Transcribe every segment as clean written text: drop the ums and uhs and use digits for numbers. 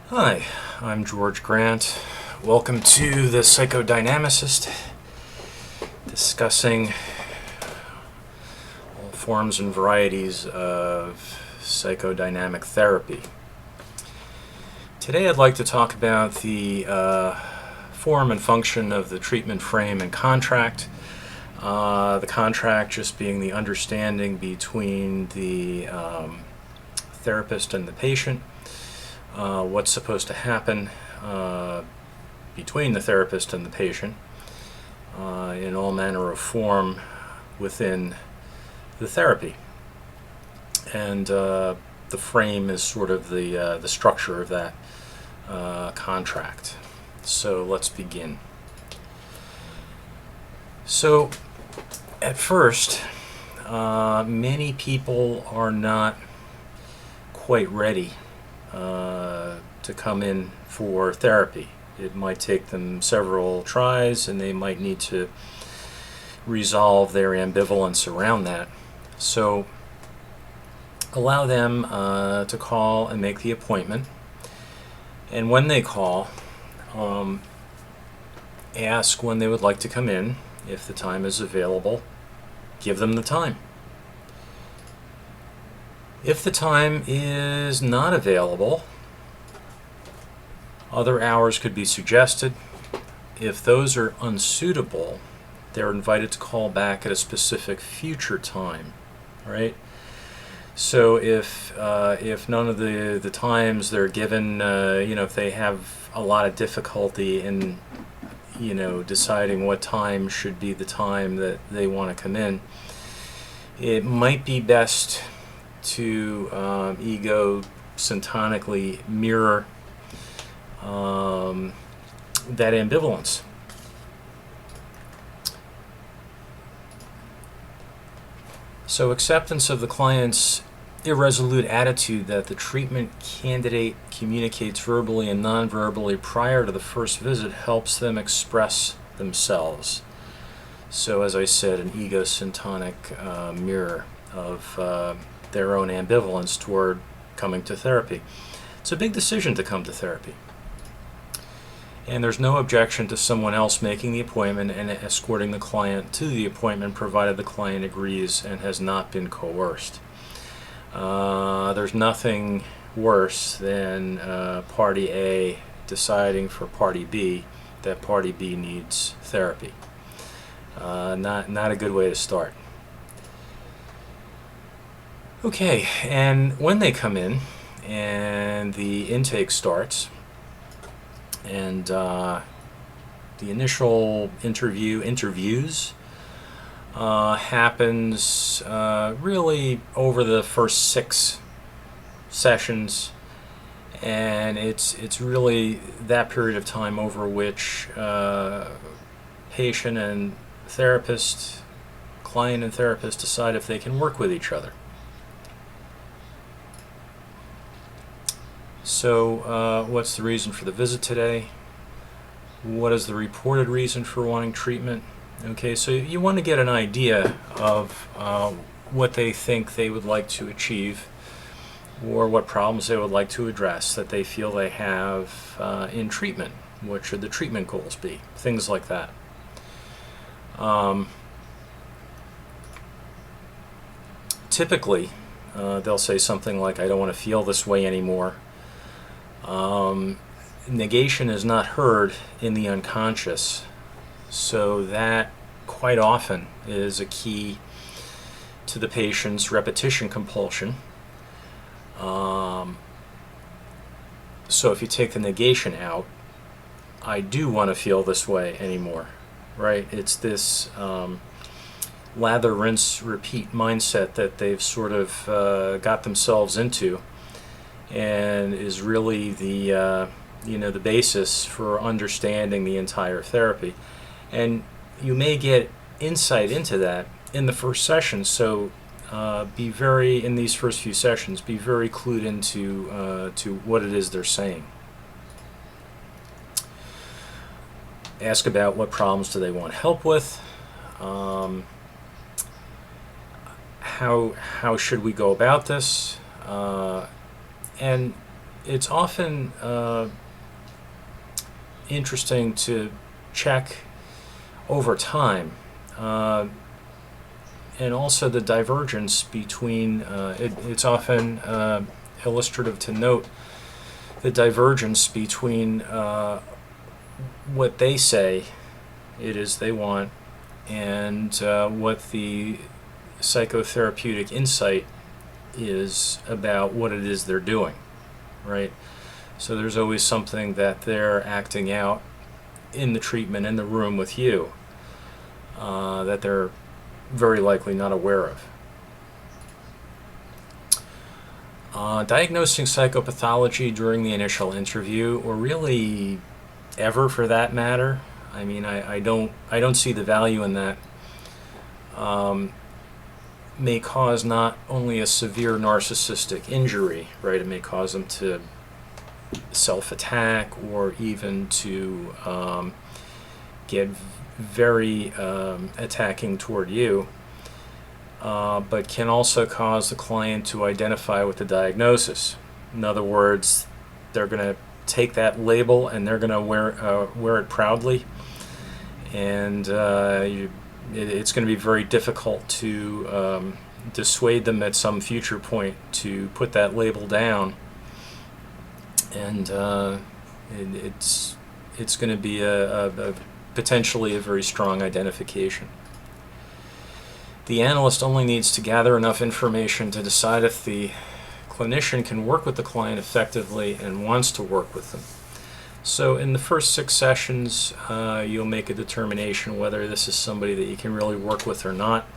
Hi, I'm George Grant. Welcome to the Psychodynamicist, discussing all forms and varieties of psychodynamic therapy. Today I'd like to talk about the form and function of the treatment frame and contract. The contract just being the understanding between the therapist and the patient. What's supposed to happen between the therapist and the patient in all manner of form within the therapy. And the frame is sort of the structure of that contract. So let's begin. So at first, many people are not quite ready to come in for therapy. It might take them several tries, and they might need to resolve their ambivalence around that. So allow them to call and make the appointment. And when they call, ask when they would like to come in. If the time is available, give them the time. If the time is not available, other hours could be suggested. If those are unsuitable, they're invited to call back at a specific future time, right? So if none of the times they're given, if they have a lot of difficulty in, deciding what time should be the time that they want to come in, it might be best to ego-syntonically mirror that ambivalence. So acceptance of the client's irresolute attitude that the treatment candidate communicates verbally and non-verbally prior to the first visit helps them express themselves. So as I said, an ego-syntonic mirror of their own ambivalence toward coming to therapy. It's a big decision to come to therapy. And there's no objection to someone else making the appointment and escorting the client to the appointment, provided the client agrees and has not been coerced. There's nothing worse than Party A deciding for Party B that Party B needs therapy. Not a good way to start. Okay, and when they come in and the intake starts, and the initial interviews happens really over the first 6 sessions, and it's really that period of time over which patient and therapist, client and therapist decide if they can work with each other. So what's the reason for the visit today? What is the reported reason for wanting treatment? Okay, so you want to get an idea of what they think they would like to achieve, or what problems they would like to address that they feel they have in treatment. What should the treatment goals be? Things like that. Typically, they'll say something like, I don't want to feel this way anymore. Negation is not heard in the unconscious, so that quite often is a key to the patient's repetition compulsion. So if you take the negation out, I do want to feel this way anymore, right? It's this lather, rinse, repeat mindset that they've sort of got themselves into, and is really the the basis for understanding the entire therapy. And you may get insight into that in the first session. So in these first few sessions, be very clued into to what it is they're saying. Ask about what problems do they want help with. How should we go about this? And it's often interesting to check over time, and also the divergence between, it's often illustrative to note the divergence between what they say it is they want and what the psychotherapeutic insight is about what it is they're doing, right? So there's always something that they're acting out in the treatment, in the room with you, that they're very likely not aware of. Diagnosing psychopathology during the initial interview, or really ever for that matter, I mean, I don't see the value in that. May cause not only a severe narcissistic injury, right? It may cause them to self-attack or even to get very attacking toward you, but can also cause the client to identify with the diagnosis. In other words, they're going to take that label and they're going to wear it proudly, and it's going to be very difficult to dissuade them at some future point to put that label down, and it's going to be a potentially a very strong identification. The analyst only needs to gather enough information to decide if the clinician can work with the client effectively and wants to work with them. So in the first 6 sessions, you'll make a determination whether this is somebody that you can really work with or not.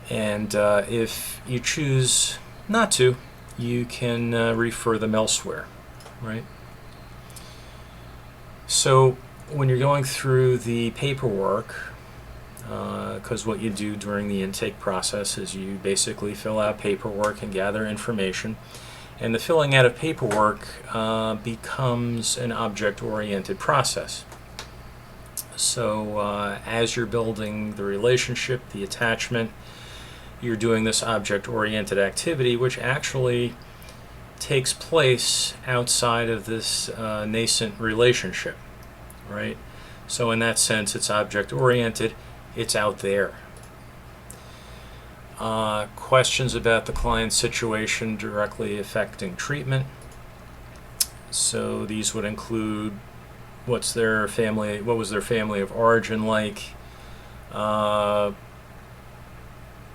And if you choose not to, you can refer them elsewhere, right? So when you're going through the paperwork, because what you do during the intake process is you basically fill out paperwork and gather information. And the filling out of paperwork becomes an object-oriented process. So as you're building the relationship, the attachment, you're doing this object-oriented activity, which actually takes place outside of this nascent relationship, right? So in that sense, it's object-oriented, it's out there. Questions about the client's situation directly affecting treatment. So these would include what was their family of origin like,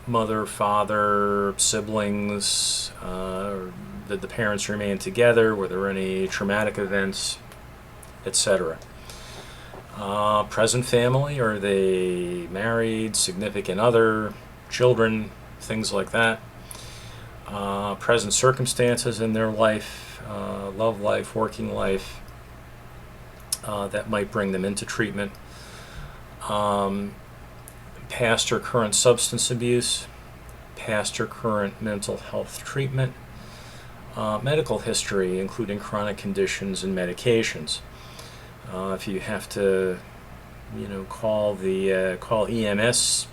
mother, father, siblings, did the parents remain together, were there any traumatic events, etc. Present family, are they married, significant other, children, things like that. Present circumstances in their life, love life, working life, that might bring them into treatment. Past or current substance abuse, past or current mental health treatment, medical history, including chronic conditions and medications. If you have to, call EMS,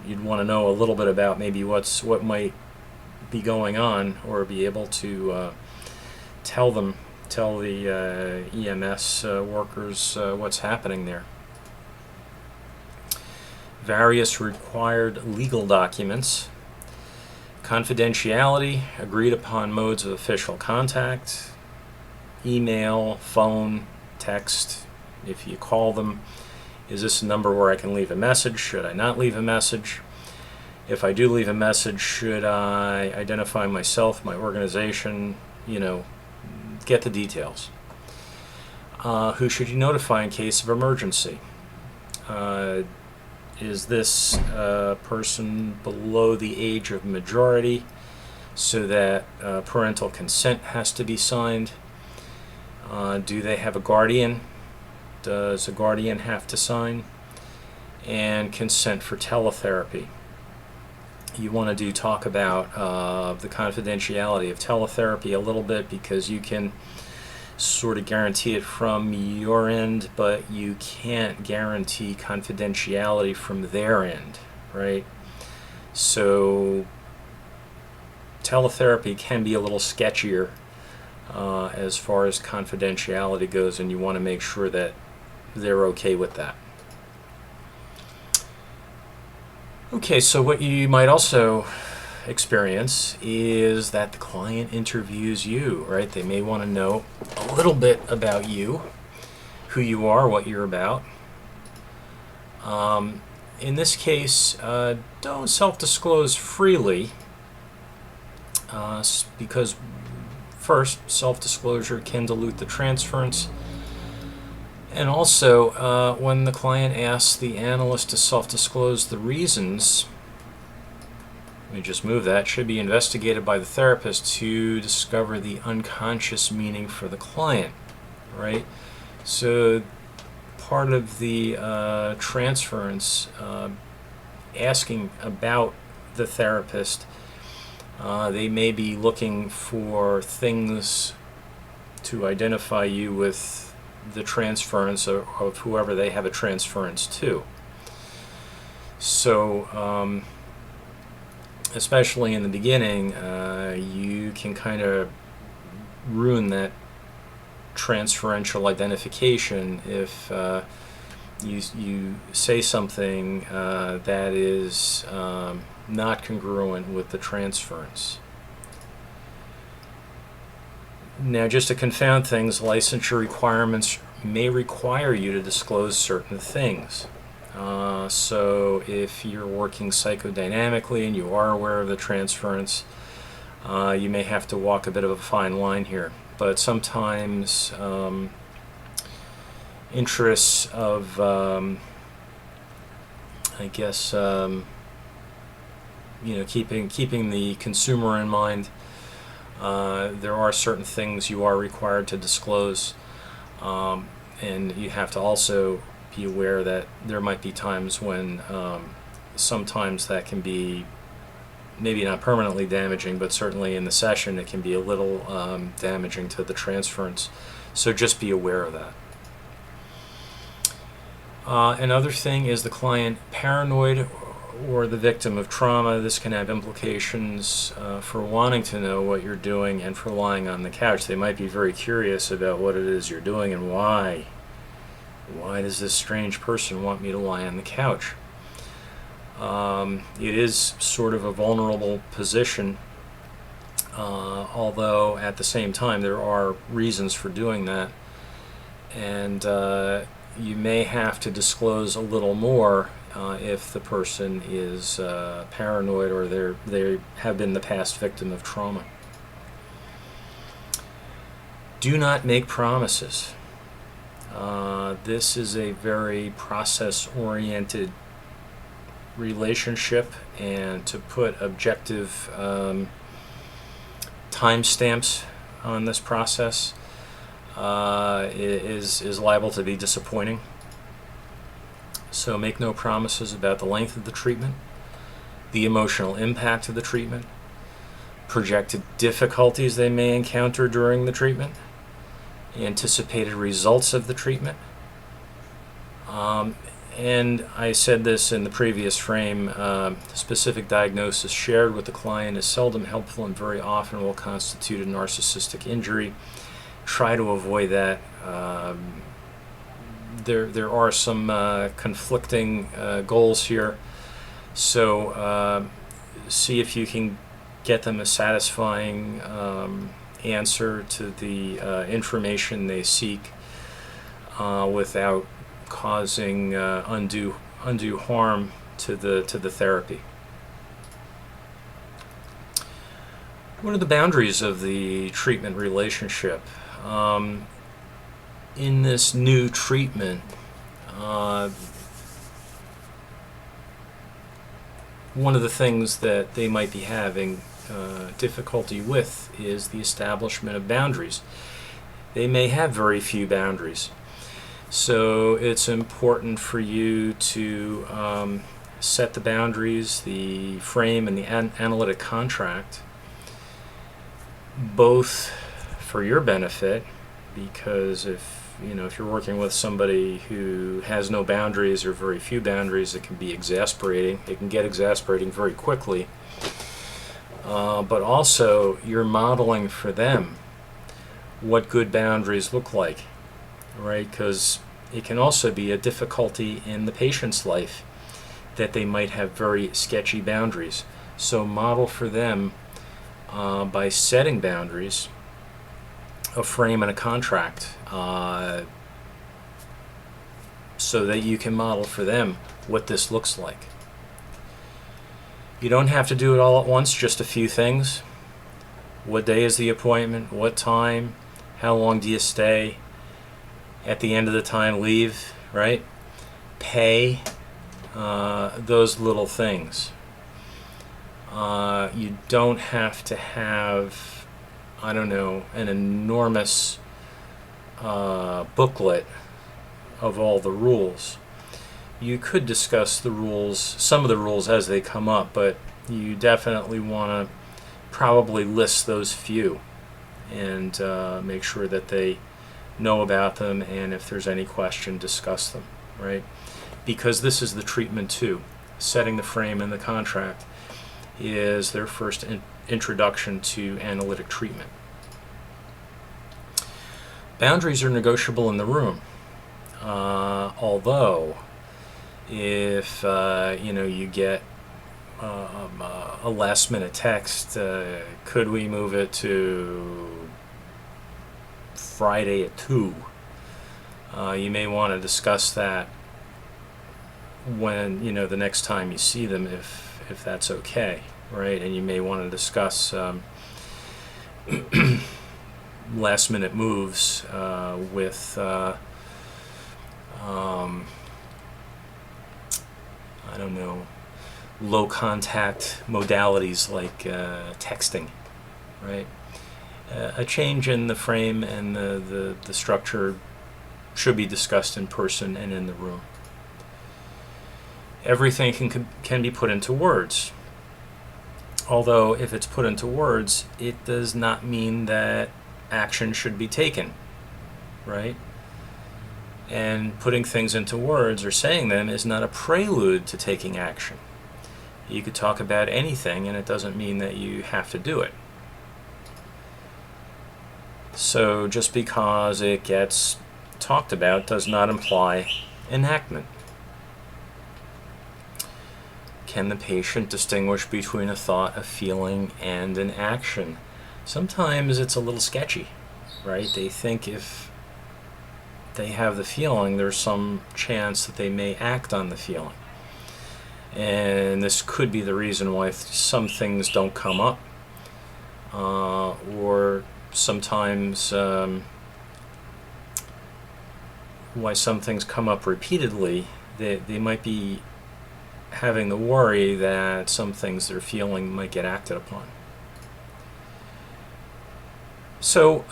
you'd want to know a little bit about maybe what might be going on, or be able to tell the EMS workers what's happening there. Various required legal documents. Confidentiality, agreed upon modes of official contact, email, phone, text. If you call them, is this a number where I can leave a message? Should I not leave a message? If I do leave a message, should I identify myself, my organization, get the details. Who should you notify in case of emergency? Is this person below the age of majority, so that parental consent has to be signed? Do they have a guardian? Does a guardian have to sign? And consent for teletherapy. You want to talk about the confidentiality of teletherapy a little bit, because you can sort of guarantee it from your end, but you can't guarantee confidentiality from their end, right? So teletherapy can be a little sketchier as far as confidentiality goes, and you want to make sure that they're okay with that. Okay, so what you might also experience is that the client interviews you, right? They may want to know a little bit about you, who you are, what you're about. In this case, don't self-disclose freely because first, self-disclosure can dilute the transference. And also, when the client asks the analyst to self-disclose the reasons, let me just move that, should be investigated by the therapist to discover the unconscious meaning for the client, right? So part of the transference, asking about the therapist, they may be looking for things to identify you with the transference of whoever they have a transference to. So especially in the beginning, you can kind of ruin that transferential identification if you say something that is not congruent with the transference. Now, just to confound things, licensure requirements may require you to disclose certain things. So if you're working psychodynamically and you are aware of the transference, you may have to walk a bit of a fine line here. But sometimes interests of, I guess, keeping the consumer in mind, there are certain things you are required to disclose, and you have to also be aware that there might be times when sometimes that can be maybe not permanently damaging, but certainly in the session it can be a little damaging to the transference. So just be aware of that. Another thing is the client paranoid or the victim of trauma. This can have implications for wanting to know what you're doing and for lying on the couch. They might be very curious about what it is you're doing and why. Why does this strange person want me to lie on the couch? It is sort of a vulnerable position, although at the same time there are reasons for doing that, and you may have to disclose a little more if the person is paranoid or they have been the past victim of trauma. Do not make promises. This is a very process-oriented relationship, and to put objective timestamps on this process is liable to be disappointing. So make no promises about the length of the treatment, the emotional impact of the treatment, projected difficulties they may encounter during the treatment, anticipated results of the treatment. And I said this in the previous frame, specific diagnosis shared with the client is seldom helpful and very often will constitute a narcissistic injury. Try to avoid that. There are some conflicting goals here, so see if you can get them a satisfying answer to the information they seek without causing undue harm to the therapy. What are the boundaries of the treatment relationship? In this new treatment, one of the things that they might be having difficulty with is the establishment of boundaries. They may have very few boundaries. So it's important for you to set the boundaries, the frame, and the analytic contract, both for your benefit, because if you're working with somebody who has no boundaries or very few boundaries, it can be exasperating. It can get exasperating very quickly. but also you're modeling for them what good boundaries look like, right? Because it can also be a difficulty in the patient's life that they might have very sketchy boundaries. So model for them by setting boundaries, a frame and a contract, so that you can model for them what this looks like. You don't have to do it all at once, just a few things. What day is the appointment? What time? How long do you stay? At the end of the time, leave, right? Pay, those little things. You don't have to have, I don't know, an enormous booklet of all the rules. You could discuss the rules, some of the rules as they come up, but you definitely want to probably list those few and make sure that they know about them, and if there's any question, discuss them, right? Because this is the treatment too. Setting the frame and the contract is their first introduction to analytic treatment. Boundaries are negotiable in the room, although if you get a last minute text, could we move it to Friday at 2? You may want to discuss that when, the next time you see them, if that's okay, right? And you may want to discuss last minute moves with I don't know, low contact modalities like texting, right? A change in the frame and the structure should be discussed in person and in the room. Everything can be put into words. Although if it's put into words, it does not mean that action should be taken, right? And putting things into words or saying them is not a prelude to taking action. You could talk about anything, and it doesn't mean that you have to do it. So just because it gets talked about does not imply enactment. Can the patient distinguish between a thought, a feeling, and an action? Sometimes it's a little sketchy, right? They think if they have the feeling, there's some chance that they may act on the feeling. And this could be the reason why some things don't come up, or sometimes why some things come up repeatedly. They might be having the worry that some things they're feeling might get acted upon. So,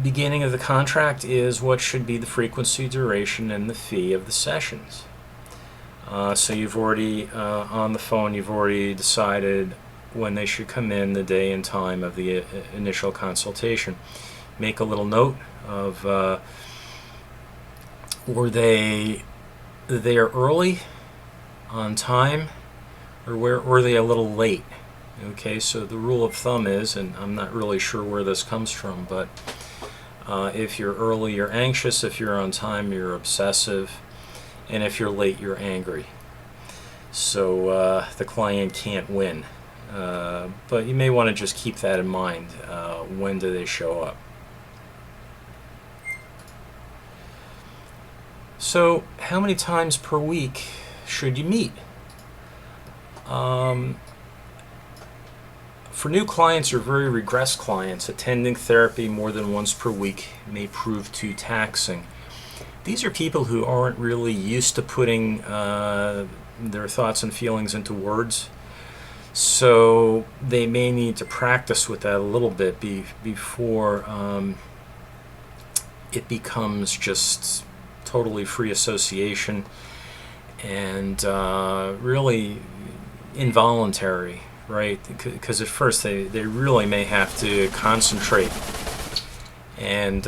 beginning of the contract is what should be the frequency, duration, and the fee of the sessions. So you've already, on the phone, you've already decided when they should come in, the day and time of the initial consultation. Make a little note of were they there early, on time, or were they a little late? Okay, so the rule of thumb is, and I'm not really sure where this comes from, but if you're early, you're anxious. If you're on time, you're obsessive. And if you're late, you're angry. So the client can't win. But you may want to just keep that in mind. When do they show up? So how many times per week should you meet? For new clients or very regressed clients, attending therapy more than once per week may prove too taxing. These are people who aren't really used to putting their thoughts and feelings into words, so they may need to practice with that a little bit before it becomes just totally free association and really involuntary, right? Because at first they really may have to concentrate. And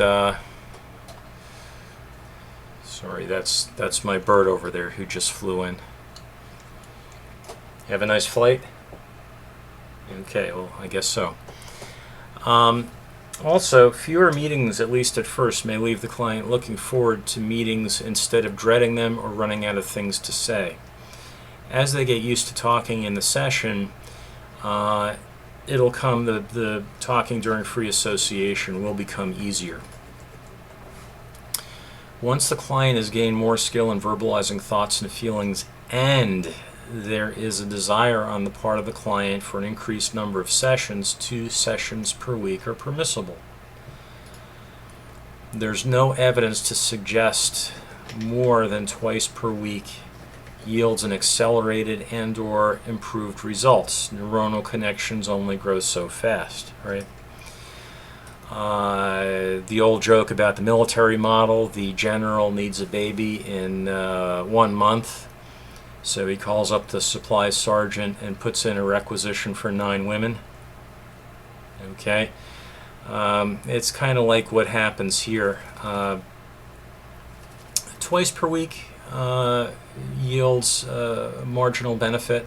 sorry, that's my bird over there who just flew in. Have a nice flight. Okay, well, I guess so. Also, fewer meetings, at least at first, may leave the client looking forward to meetings instead of dreading them or running out of things to say. As they get used to talking in the session, it'll come, the talking during free association will become easier. Once the client has gained more skill in verbalizing thoughts and feelings, and there is a desire on the part of the client for an increased number of sessions, 2 sessions per week are permissible. There's no evidence to suggest more than twice per week yields an accelerated and/or improved results. Neuronal connections only grow so fast, right? The old joke about the military model, the general needs a baby in 1 month. So he calls up the supply sergeant and puts in a requisition for 9 women. Okay, it's kind of like what happens here. Twice per week yields marginal benefit,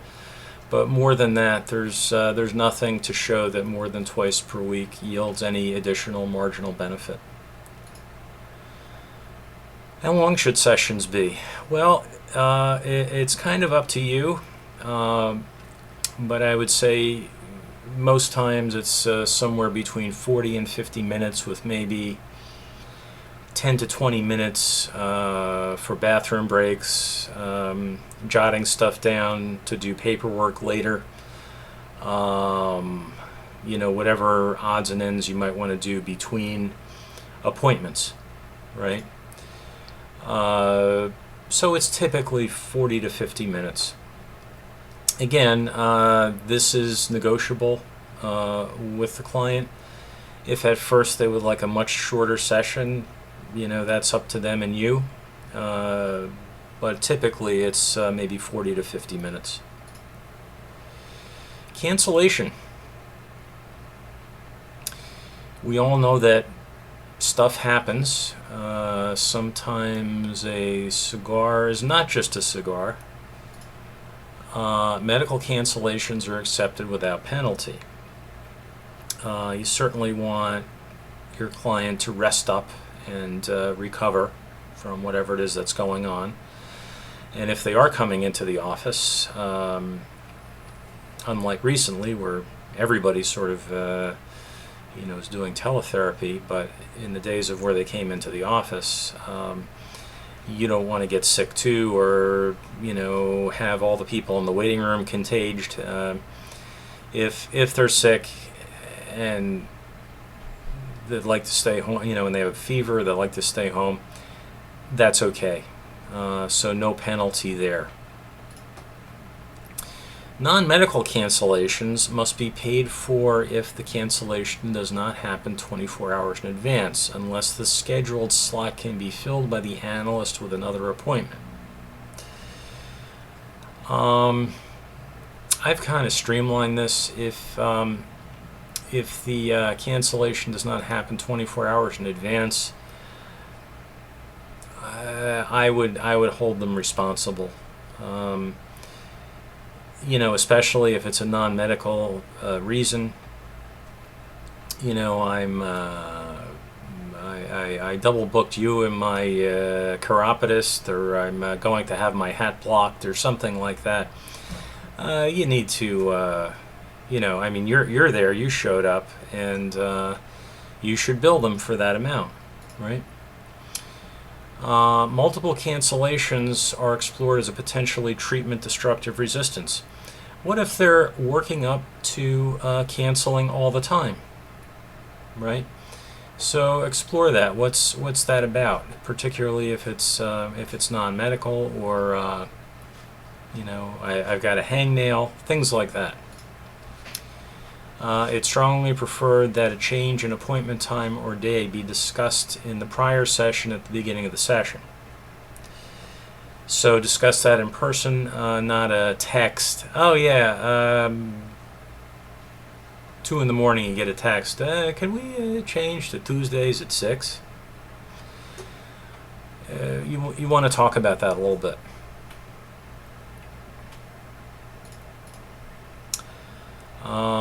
but more than that, there's nothing to show that more than twice per week yields any additional marginal benefit. How long should sessions be? Well, it's kind of up to you, but I would say most times it's somewhere between 40 and 50 minutes, with maybe 10 to 20 minutes for bathroom breaks, jotting stuff down to do paperwork later, whatever odds and ends you might want to do between appointments, right? So it's typically 40 to 50 minutes. Again, this is negotiable with the client. If at first they would like a much shorter session, that's up to them and you. But typically it's maybe 40 to 50 minutes. Cancellation. We all know that stuff happens. Sometimes a cigar is not just a cigar. Medical cancellations are accepted without penalty. You certainly want your client to rest up and recover from whatever it is that's going on. And if they are coming into the office, unlike recently where everybody sort of is doing teletherapy, but in the days of where they came into the office, you don't want to get sick too, or have all the people in the waiting room contaged. If they're sick and they'd like to stay home, and they have a fever, they like to stay home, that's okay. So no penalty there. Non-medical cancellations must be paid for if the cancellation does not happen 24 hours in advance, unless the scheduled slot can be filled by the analyst with another appointment. I've kind of streamlined this. If the cancellation does not happen 24 hours in advance, I would hold them responsible. Especially if it's a non-medical reason. I double booked you in my chiropodist, or I'm going to have my hat blocked, or something like that. You need to, you're there, you showed up, and you should bill them for that amount, right? Multiple cancellations are explored as a potentially treatment-destructive resistance. What if they're working up to canceling all the time, right? So explore that. What's that about? Particularly if it's non-medical, or I've got a hangnail, things like that. It's strongly preferred that a change in appointment time or day be discussed in the prior session at the beginning of the session. So discuss that in person, not a text. Oh yeah, 2 in the morning you get a text. Can we change to Tuesdays at 6? You want to talk about that a little bit.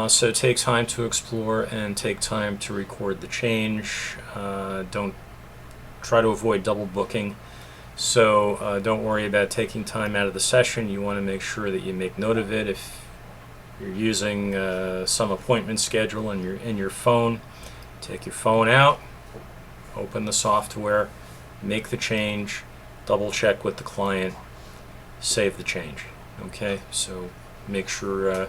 So take time to explore and take time to record the change. Don't try to avoid double booking. So don't worry about taking time out of the session. You want to make sure that you make note of it. If you're using some appointment schedule in your phone, take your phone out, open the software, make the change, double check with the client, save the change. Okay, so make sure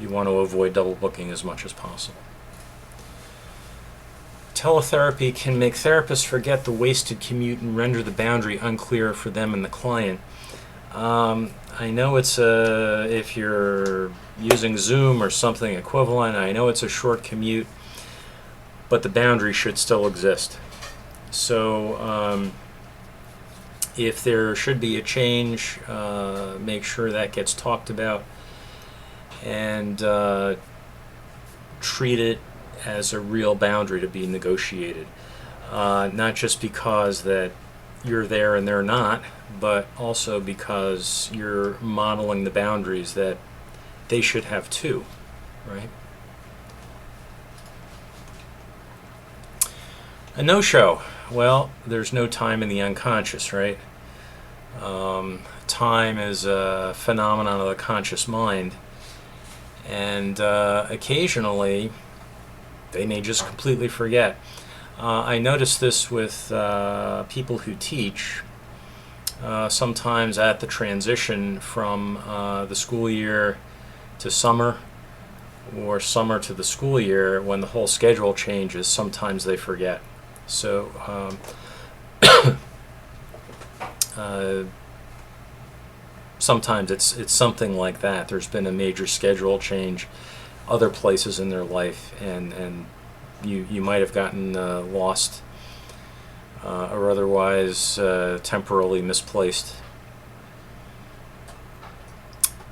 you want to avoid double booking as much as possible. Teletherapy can make therapists forget the wasted commute and render the boundary unclear for them and the client. I know it's if you're using Zoom or something equivalent, I know it's a short commute, but the boundary should still exist. So if there should be a change, make sure that gets talked about and treat it as a real boundary to be negotiated. Not just because that you're there and they're not, but also because you're modeling the boundaries that they should have too, right? A no-show. Well, there's no time in the unconscious, right? Time is a phenomenon of the conscious mind, and occasionally they may just completely forget. I notice this with people who teach. Sometimes at the transition from the school year to summer, or summer to the school year, when the whole schedule changes, sometimes they forget. So sometimes it's something like that. There's been a major schedule change other places in their life, and you might have gotten lost or otherwise temporarily misplaced.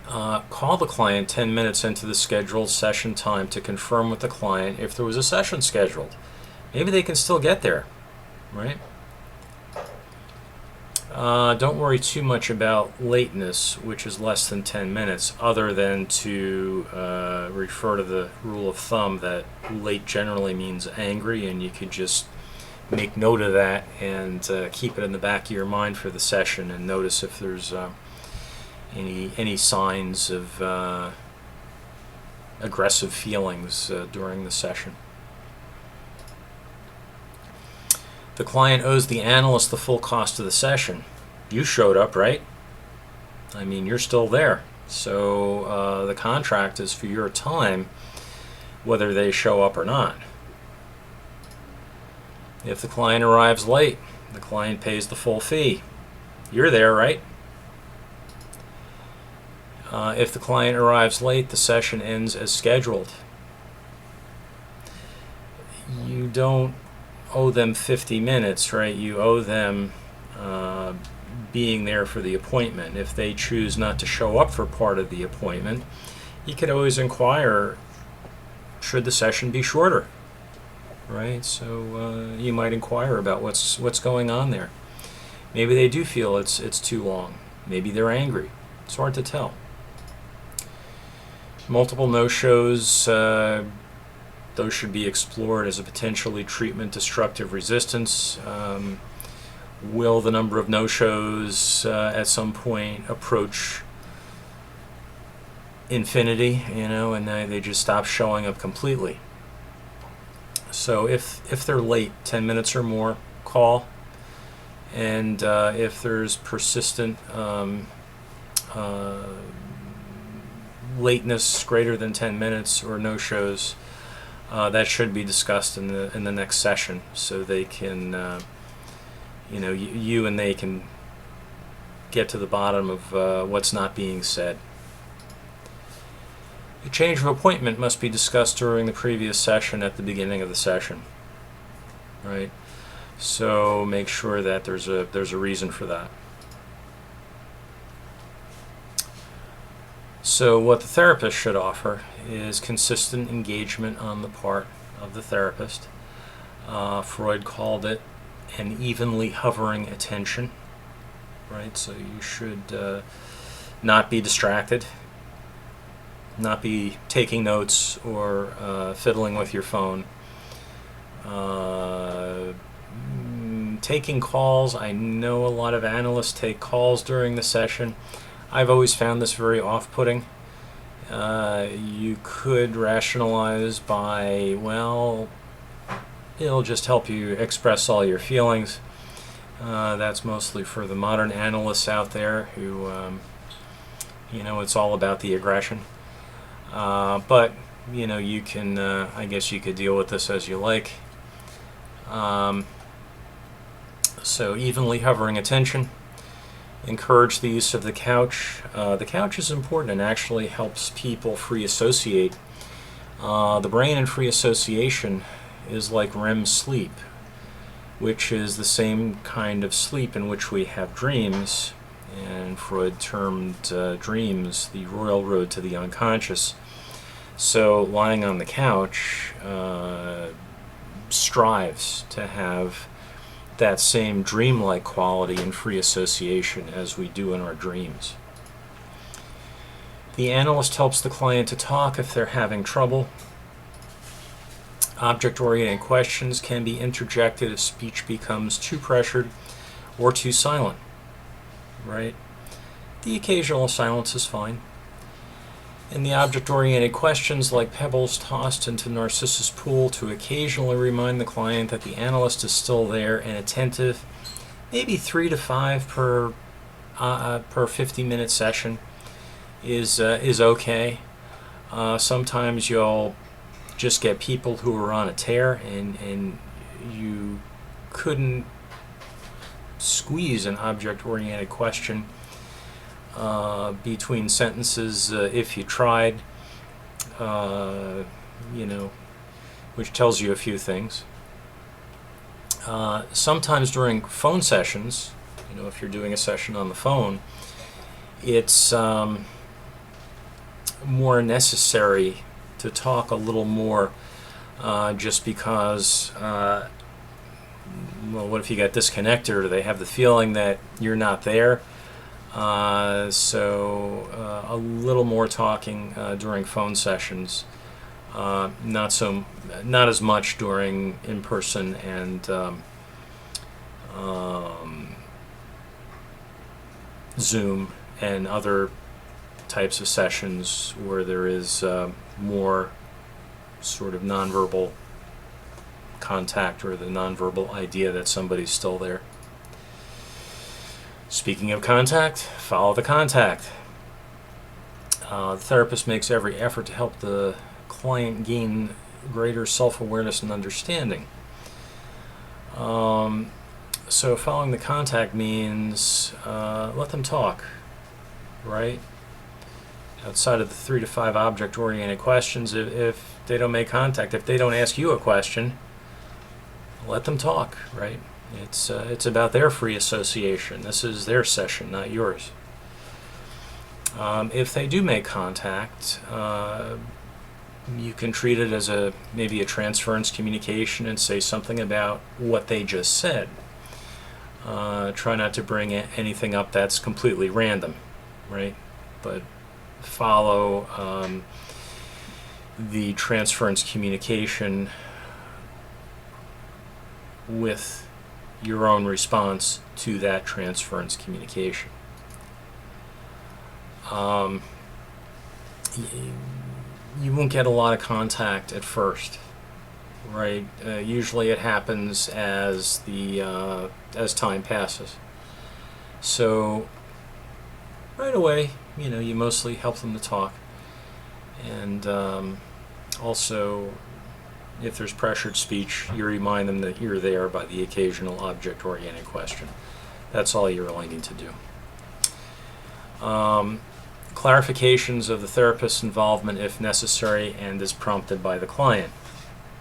Call the client 10 minutes into the scheduled session time to confirm with the client if there was a session scheduled. Maybe they can still get there, right? Don't worry too much about lateness, which is less than 10 minutes, other than to refer to the rule of thumb that late generally means angry, and you could just make note of that and keep it in the back of your mind for the session, and notice if there's any signs of aggressive feelings during the session. The client owes the analyst the full cost of the session. You showed up, right? I mean, you're still there. So the contract is for your time, whether they show up or not. If the client arrives late, the client pays the full fee. You're there, right? If the client arrives late, the session ends as scheduled. You don't owe them 50 minutes, right? You owe them being there for the appointment. If they choose not to show up for part of the appointment, you could always inquire, should the session be shorter, right? So you might inquire about what's going on there. Maybe they do feel it's too long. Maybe they're angry. It's hard to tell. Multiple no-shows, those should be explored as a potentially treatment-destructive resistance. Will the number of no-shows at some point approach infinity, and they just stop showing up completely? So if they're late 10 minutes or more, call. And if there's persistent lateness greater than 10 minutes or no-shows, that should be discussed in the next session, so they can, you and they can get to the bottom of what's not being said. The change of appointment must be discussed during the previous session at the beginning of the session, right? So make sure that there's a reason for that. So what the therapist should offer is consistent engagement on the part of the therapist. Freud called it an evenly hovering attention, right? So you should not be distracted. not be taking notes or fiddling with your phone. Taking calls. I know a lot of analysts take calls during the session. I've always found this very off-putting. You could rationalize by, well, it'll just help you express all your feelings. That's mostly for the modern analysts out there who, it's all about the aggression. But, you can, I guess you could deal with this as you like. So evenly hovering attention. Encourage the use of the couch. The couch is important and actually helps people free associate. The brain and free association is like REM sleep, which is the same kind of sleep in which we have dreams, and Freud termed dreams the royal road to the unconscious. So lying on the couch strives to have that same dreamlike quality and free association as we do in our dreams. The analyst helps the client to talk if they're having trouble. Object-oriented questions can be interjected if speech becomes too pressured or too silent, right? The occasional silence is fine. In the object-oriented questions, like pebbles tossed into Narcissus' pool, to occasionally remind the client that the analyst is still there and attentive, maybe 3 to 5 per 50-minute session is okay. Sometimes you'll just get people who are on a tear, and you couldn't squeeze an object-oriented question between sentences if you tried, which tells you a few things. Sometimes during phone sessions, if you're doing a session on the phone, it's more necessary to talk a little more, just because, what if you got disconnected, or they have the feeling that you're not there? So a little more talking during phone sessions, not as much during in-person and Zoom and other types of sessions where there is more sort of nonverbal contact, or the nonverbal idea that somebody's still there. Speaking of contact, follow the contact. The therapist makes every effort to help the client gain greater self-awareness and understanding. So following the contact means let them talk, right? Outside of the 3 to 5 object-oriented questions, if they don't make contact, if they don't ask you a question, let them talk, right? It's about their free association. This is their session, not yours. If they do make contact, you can treat it as maybe a transference communication and say something about what they just said. Try not to bring anything up that's completely random, right? But follow the transference communication with your own response to that transference communication. You won't get a lot of contact at first, right? Usually it happens as time passes. So right away, you mostly help them to talk, and also, if there's pressured speech, you remind them that you're there by the occasional object-oriented question. That's all you really need to do. Clarifications of the therapist's involvement if necessary and as prompted by the client,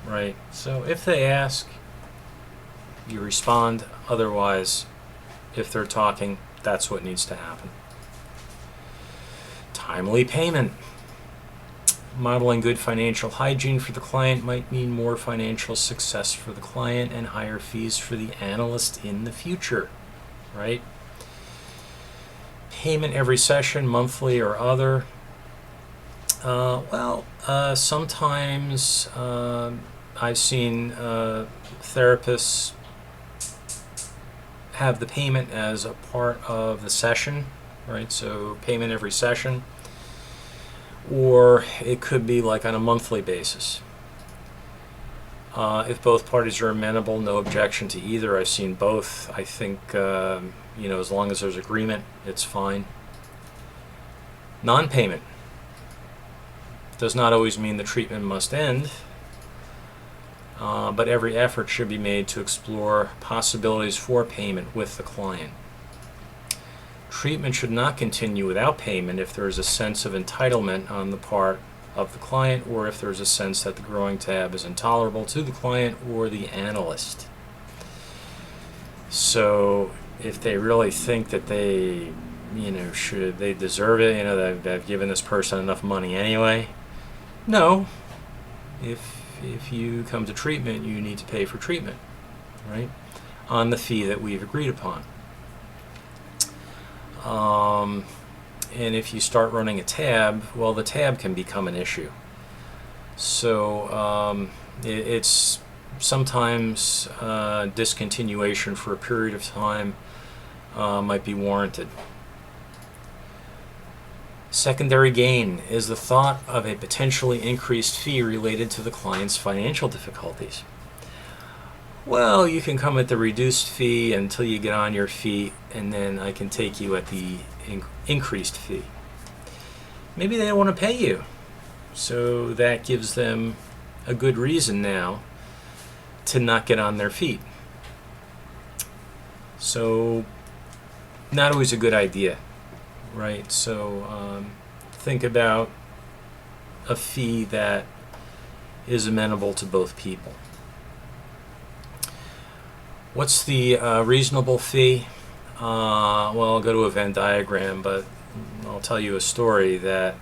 right? So if they ask, you respond. Otherwise, if they're talking, that's what needs to happen. Timely payment. Modeling good financial hygiene for the client might mean more financial success for the client and higher fees for the analyst in the future, right? Payment every session, monthly or other. Sometimes I've seen therapists have the payment as a part of the session, right? So payment every session, or it could be like on a monthly basis. If both parties are amenable, no objection to either. I've seen both. I think, as long as there's agreement, it's fine. Non-payment does not always mean the treatment must end, but every effort should be made to explore possibilities for payment with the client. Treatment should not continue without payment if there is a sense of entitlement on the part of the client, or if there's a sense that the growing tab is intolerable to the client or the analyst. So if they really think that they deserve it, that they've given this person enough money anyway. No. If you come to treatment, you need to pay for treatment, right? On the fee that we've agreed upon. And if you start running a tab, well, the tab can become an issue. So it's sometimes discontinuation for a period of time might be warranted. Secondary gain is the thought of a potentially increased fee related to the client's financial difficulties. Well, you can come at the reduced fee until you get on your feet, and then I can take you at the increased fee. Maybe they don't want to pay you, so that gives them a good reason now to not get on their feet. So, not always a good idea, right? So, think about a fee that is amenable to both people. What's the reasonable fee? I'll go to a Venn diagram, but I'll tell you a story that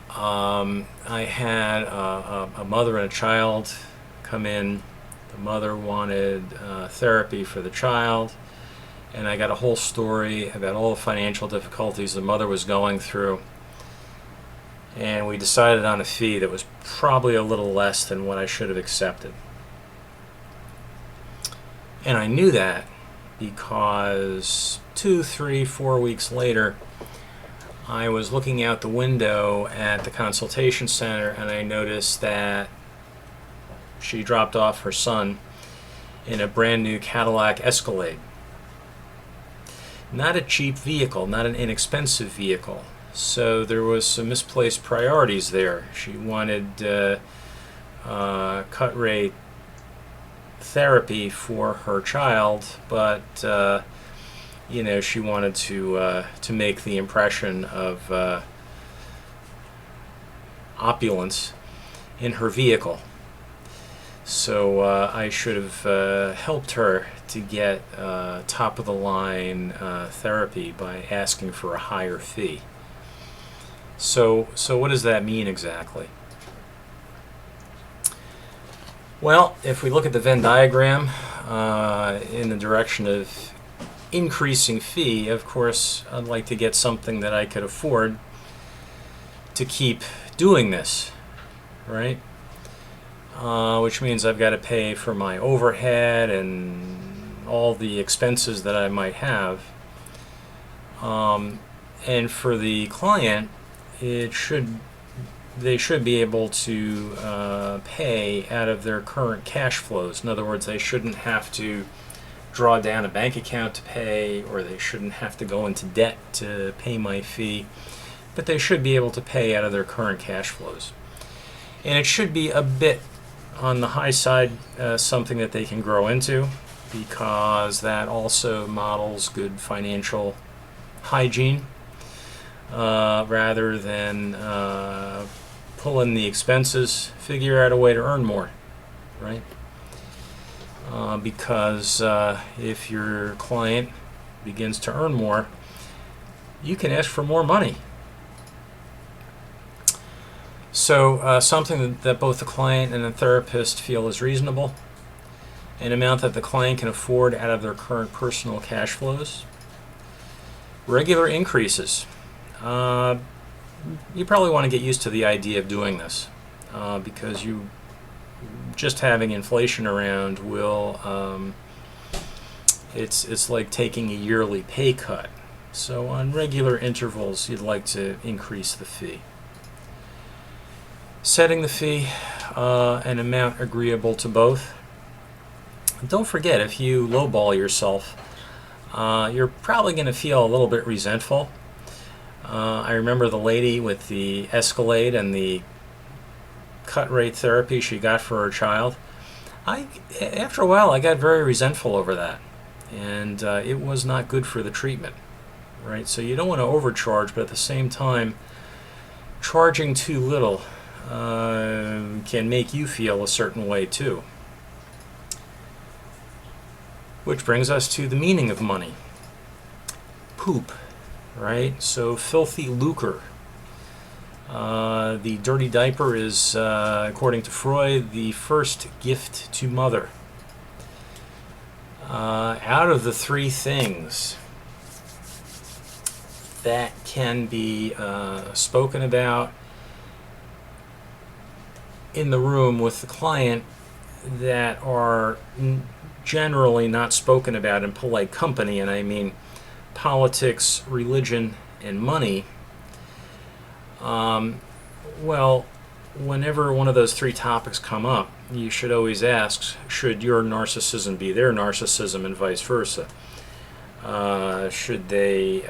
I had a mother and a child come in. The mother wanted therapy for the child, and I got a whole story about all the financial difficulties the mother was going through. And we decided on a fee that was probably a little less than what I should have accepted. And I knew that because 2, 3, 4 weeks later, I was looking out the window at the consultation center, and I noticed that she dropped off her son in a brand new Cadillac Escalade. Not a cheap vehicle, not an inexpensive vehicle. So there was some misplaced priorities there. She wanted cut rate therapy for her child, but she wanted to make the impression of opulence in her vehicle. So I should have helped her to get top of the line therapy by asking for a higher fee. So what does that mean exactly? Well, if we look at the Venn diagram in the direction of increasing fee, of course, I'd like to get something that I could afford to keep doing this, right? Which means I've got to pay for my overhead and all the expenses that I might have. And for the client, they should be able to pay out of their current cash flows. In other words, they shouldn't have to draw down a bank account to pay, or they shouldn't have to go into debt to pay my fee, but they should be able to pay out of their current cash flows. And it should be a bit on the high side, something that they can grow into, because that also models good financial hygiene, rather than pull in the expenses, figure out a way to earn more, right? Because if your client begins to earn more, you can ask for more money. So something that both the client and the therapist feel is reasonable, an amount that the client can afford out of their current personal cash flows. Regular increases. you probably want to get used to the idea of doing this, because you just having inflation around will it's like taking a yearly pay cut. So on regular intervals, you'd like to increase the fee. Setting the fee, an amount agreeable to both. Don't forget, if you lowball yourself, you're probably going to feel a little bit resentful. I remember the lady with the Escalade and the cut rate therapy she got for her child. After a while, I got very resentful over that, and it was not good for the treatment, right? So you don't want to overcharge, but at the same time, charging too little can make you feel a certain way too. Which brings us to the meaning of money. Poop, right? So filthy lucre. The dirty diaper is, according to Freud, the first gift to mother. Out of the three things that can be spoken about in the room with the client that are generally not spoken about in polite company, and I mean politics, religion, and money, well, whenever one of those three topics come up, you should always ask, should your narcissism be their narcissism and vice versa? Should they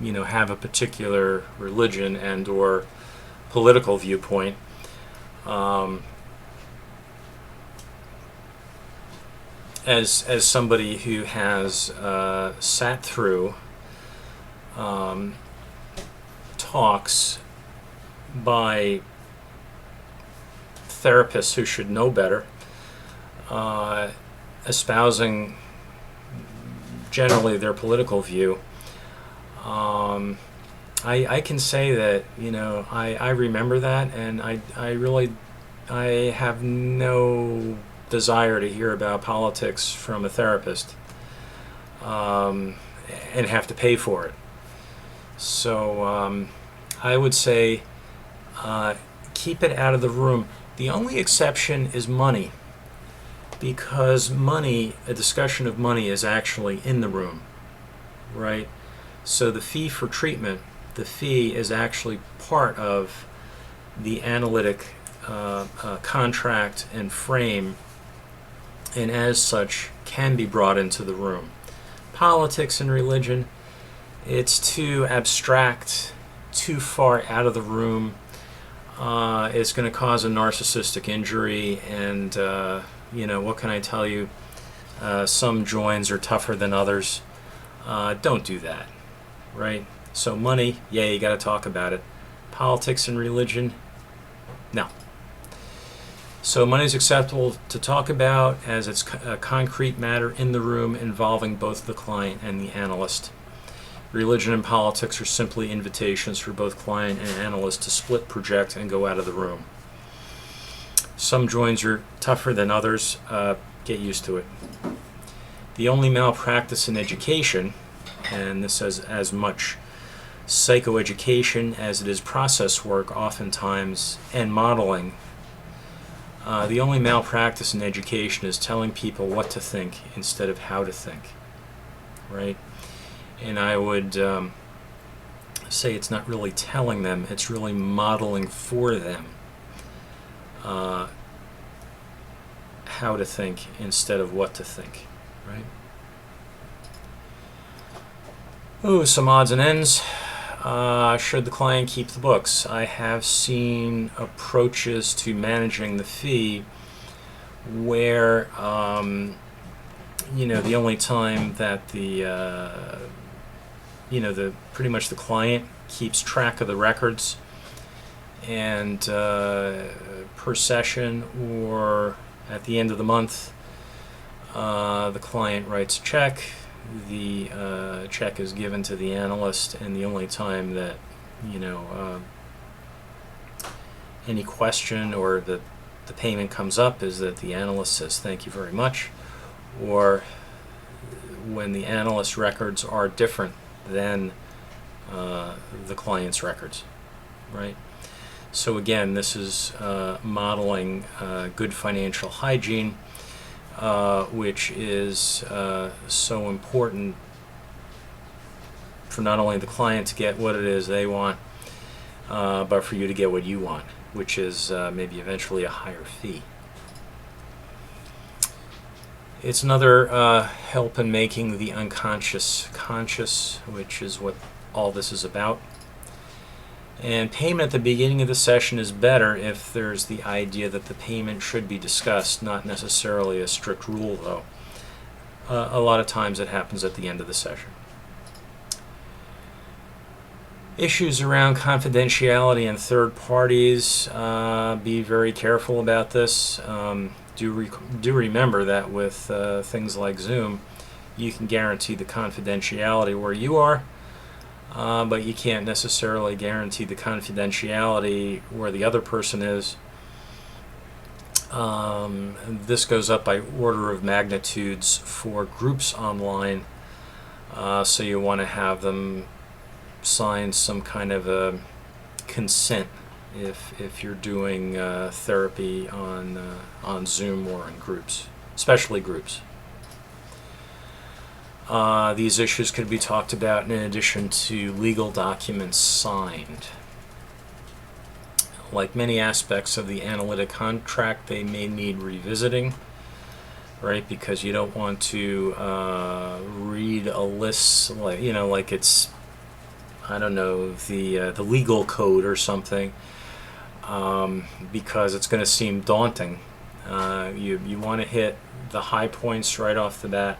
have a particular religion and or political viewpoint? As somebody who has sat through talks by therapists who should know better, espousing generally their political view, I can say that I remember that, and I have no desire to hear about politics from a therapist and have to pay for it. So I would say keep it out of the room. The only exception is money, because a discussion of money is actually in the room, right? So the fee for treatment, the fee is actually part of the analytic contract and frame, and as such can be brought into the room. Politics and religion, it's too abstract, too far out of the room. It's going to cause a narcissistic injury, and what can I tell you? Some joints are tougher than others. Don't do that, right? So money, yeah, you got to talk about it. Politics and religion, no. So money is acceptable to talk about as it's a concrete matter in the room involving both the client and the analyst. Religion and politics are simply invitations for both client and analyst to split, project, and go out of the room. Some joints are tougher than others. Get used to it. The only malpractice in education, and this has as much psychoeducation as it is process work oftentimes, and modeling, the only malpractice in education is telling people what to think instead of how to think, right? And I would say it's not really telling them, it's really modeling for them how to think instead of what to think, right? Ooh, some odds and ends. Should the client keep the books? I have seen approaches to managing the fee where the only time that the pretty much the client keeps track of the records, and per session or at the end of the month, the client writes a check. The check is given to the analyst, and the only time that any question or the payment comes up is that the analyst says thank you very much, or when the analyst records are different than the client's records, right? So again, this is modeling good financial hygiene, which is so important for not only the client to get what it is they want, but for you to get what you want, which is maybe eventually a higher fee. It's another help in making the unconscious conscious, which is what all this is about. And payment at the beginning of the session is better if there's the idea that the payment should be discussed, not necessarily a strict rule though. A lot of times it happens at the end of the session. Issues around confidentiality and third parties, be very careful about this. Do remember that with things like Zoom, you can guarantee the confidentiality where you are, but you can't necessarily guarantee the confidentiality where the other person is. This goes up by order of magnitudes for groups online, so you want to have them sign some kind of a consent if you're doing therapy on Zoom or in groups, especially groups. These issues could be talked about in addition to legal documents signed. Like many aspects of the analytic contract, they may need revisiting, right? Because you don't want to read a list like it's, I don't know, the legal code or something, because it's going to seem daunting. You want to hit the high points right off the bat,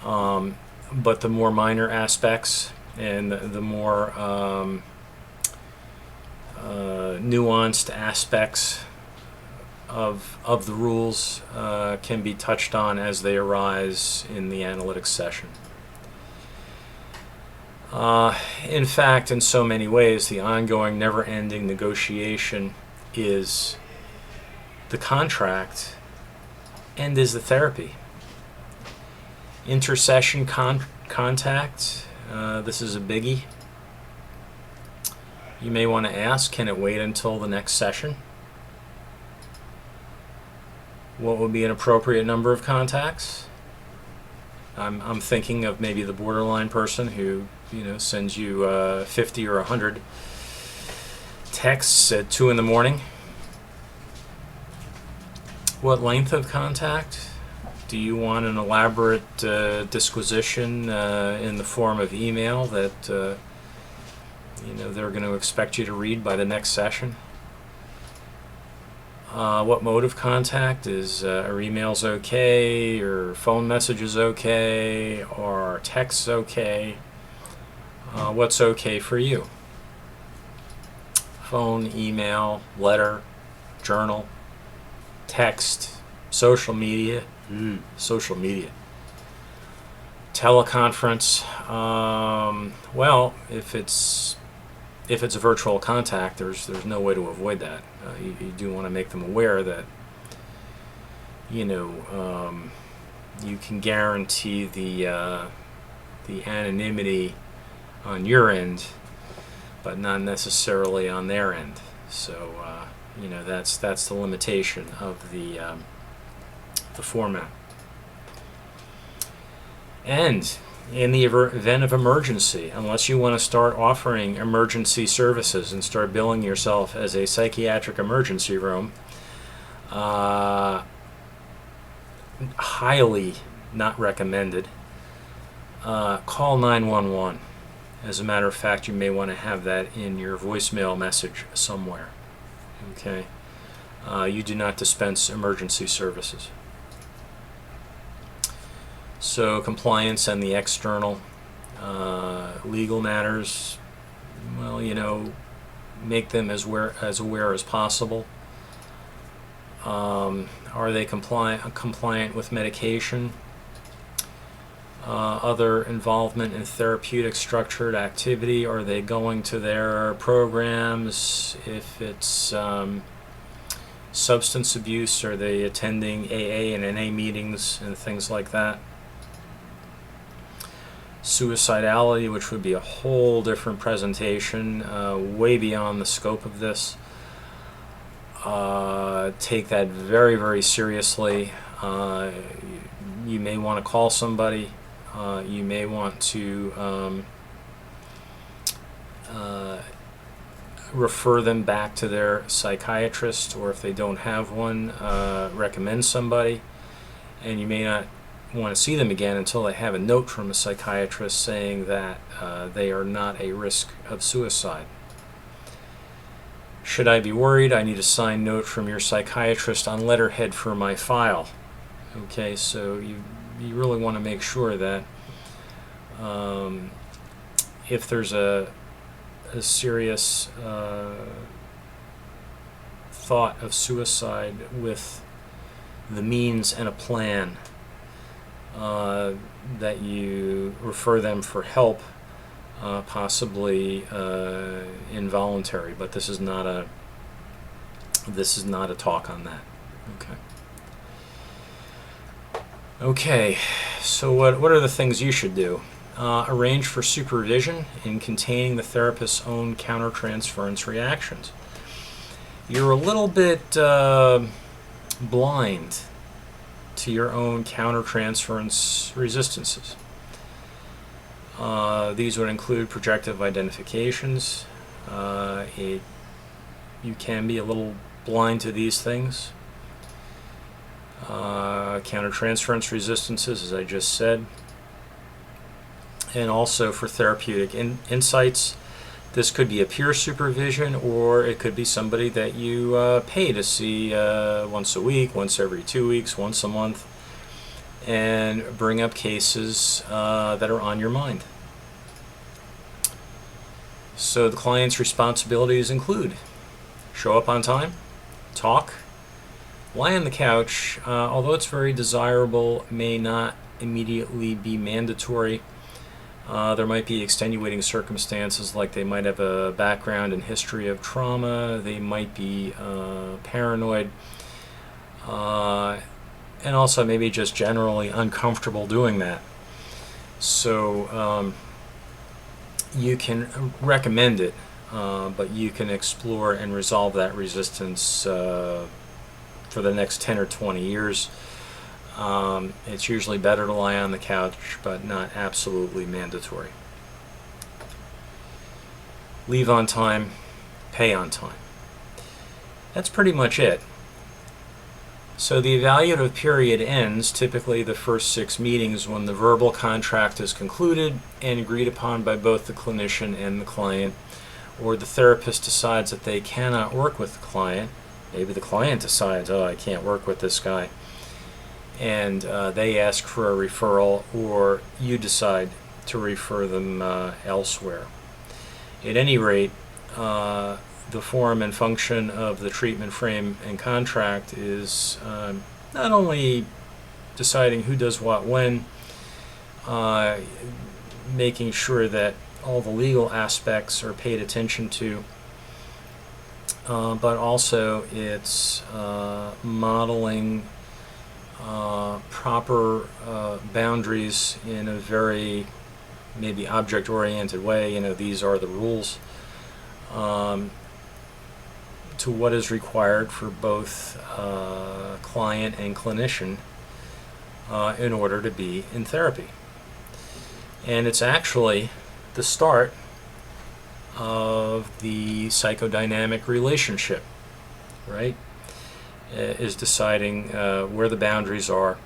but the more minor aspects and the more nuanced aspects of the rules can be touched on as they arise in the analytics session. In fact, in so many ways, the ongoing, never-ending negotiation is the contract and is the therapy. Intersession contact, this is a biggie. You may want to ask, can it wait until the next session? What would be an appropriate number of contacts? I'm thinking of maybe the borderline person who sends you 50 or 100 texts at 2 in the morning. What length of contact? Do you want an elaborate disquisition in the form of email that they're going to expect you to read by the next session? What mode of contact is? Are emails okay, or phone messages okay, or texts okay? What's okay for you? Phone, email, letter, journal, text, social media. Social media. Teleconference. Well, if it's a virtual contact, there's no way to avoid that. You do want to make them aware that you can guarantee the anonymity on your end, but not necessarily on their end. So that's the limitation of the format. And in the event of emergency, unless you want to start offering emergency services and start billing yourself as a psychiatric emergency room, highly not recommended. Call 911. As a matter of fact, you may want to have that in your voicemail message somewhere. Okay? You do not dispense emergency services. So compliance and the external legal matters, well, make them as aware as possible. Are they compliant with medication? Other involvement in therapeutic structured activity? Are they going to their programs? If it's substance abuse, are they attending AA and NA meetings and things like that? Suicidality, which would be a whole different presentation, way beyond the scope of this. Take that very, very seriously. You may want to call somebody. You may want to refer them back to their psychiatrist, or if they don't have one, recommend somebody. And you may not want to see them again until they have a note from a psychiatrist saying that they are not a risk of suicide. Should I be worried, I need a signed note from your psychiatrist on letterhead for my file. Okay, so you really want to make sure that if there's a serious thought of suicide with the means and a plan, that you refer them for help, possibly involuntary, but this is not a talk on that. Okay, so what are the things you should do? Arrange for supervision in containing the therapist's own countertransference reactions. You're a little bit blind to your own countertransference resistances. These would include projective identifications. You can be a little blind to these things. Countertransference resistances, as I just said. And also for therapeutic insights, this could be a peer supervision, or it could be somebody that you pay to see once a week, once every 2 weeks, once a month, and bring up cases that are on your mind. So the client's responsibilities include show up on time, talk, lie on the couch, although it's very desirable, may not immediately be mandatory. There might be extenuating circumstances, like they might have a background and history of trauma, they might be paranoid, and also maybe just generally uncomfortable doing that. So you can recommend it, but you can explore and resolve that resistance for the next 10 or 20 years. It's usually better to lie on the couch, but not absolutely mandatory. Leave on time, pay on time. That's pretty much it. So the evaluative period ends typically the first 6 meetings when the verbal contract is concluded and agreed upon by both the clinician and the client, or the therapist decides that they cannot work with the client. Maybe the client decides, oh, I can't work with this guy, and they ask for a referral, or you decide to refer them elsewhere. At any rate, the form and function of the treatment frame and contract is not only deciding who does what when, making sure that all the legal aspects are paid attention to, but also it's modeling proper boundaries in a very maybe object-oriented way. You know, these are the rules to what is required for both client and clinician in order to be in therapy. And it's actually the start of the psychodynamic relationship, right? Is deciding where the boundaries are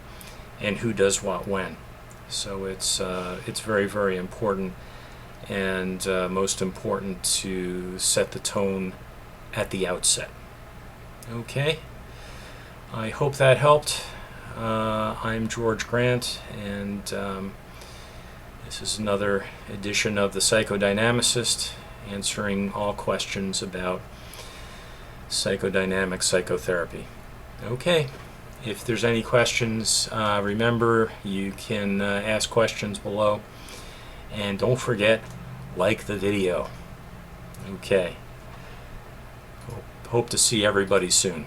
and who does what when. So it's very, very important, and most important to set the tone at the outset. Okay, I hope that helped. I'm George Grant, and this is another edition of the Psychodynamicist, answering all questions about psychodynamic psychotherapy. Okay, if there's any questions, remember you can ask questions below, and don't forget, like the video. Okay, hope to see everybody soon.